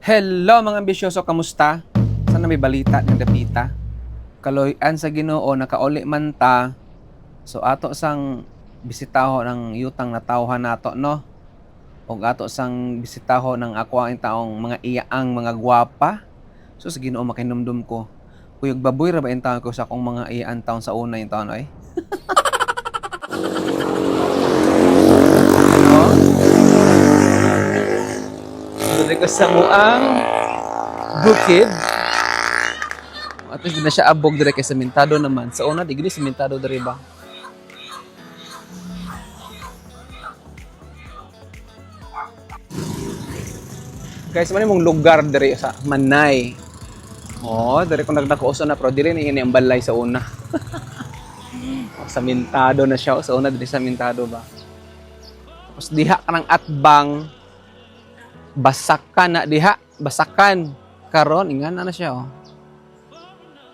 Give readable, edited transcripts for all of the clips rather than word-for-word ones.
Hello mga ambisyoso, kamusta? Sana may balita ng dapita. Kaloy-an sa Ginoo, nakauli man ta. So ato sang bisitaho ng yutang na tawhan nato, no? O ato sang bisitaho ng ako ang taong mga iyaang mga gwapa. So sa Ginoo makinumdum ko. Kuyog baboy ra ba yung taon ko sa akong mga iyaan taon sa una yung taon, ay? No? Dali ko sa muang bukid. At least di na siya abog dire kay sementado naman. Sa una, di gini sementado dire ba? Guys, man mong lugar dire sa Manay. Oh, dire ko nagdakooso na pero dire ni ini ang balay sa una. Sementado na siya. Sa una dire sementado ba? Tapos diha ka ng atbang. Basakan na diha. Basakan. Karon, ingan na siya, oh.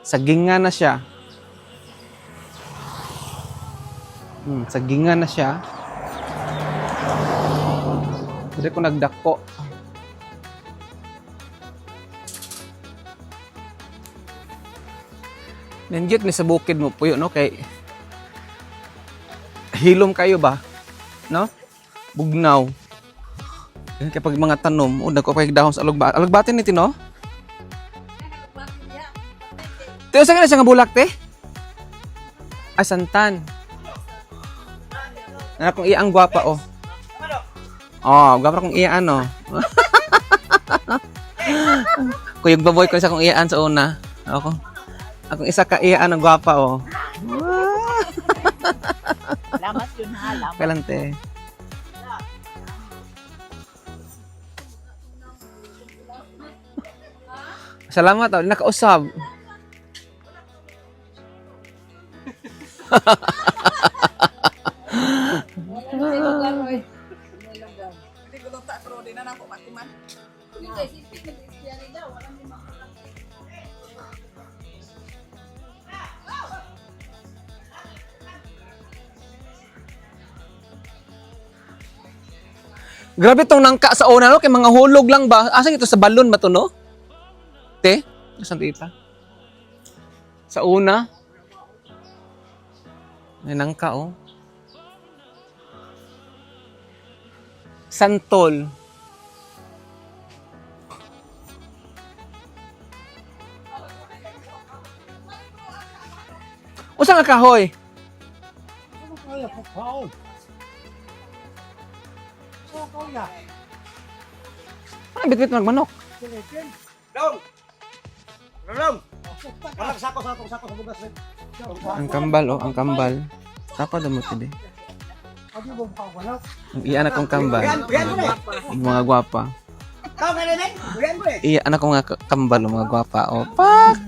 Sagingan na siya. Sagingan na siya. Dire ko nagdako. Nangyot ni sa bukid mo puyo, no? Kay hilom kayo ba? No? Bugnaw. Kapag mga tanom, nagko kay dahon sa alugbatin. Alugbatin ni Tino? Tiyo sa siya nga bulak, te? Ay, santan. Ano kung iya ang gwapa, oh. Oh, gwapa kung iya, ano. Kuyog baboy ko sa kung iyaan sa una. Ako. Akong isa ka iyaan ang gwapa, oh. Salamat yun ha, salamat. Kailan, te? Salamat, oh. Nakausap. Grabe tong nangka sa una, no? Kay mga hulog lang ba? Asa ito sa balon ba to, no? Te? Saan tita? Sa una? May nangka, oh. Santol. Usa nga kahoy? Ano bitbit magmanok? Dong! Walang sako sa bugas. Ang kambal, oh, ang kambal. Tapa damot hindi. Ang iya anak kong kambal. Ang mga gwapa. Kau ka rin eh? Buyan mo eh. Iya anak kong mga kambal, oh, mga gwapa. Oh, pak!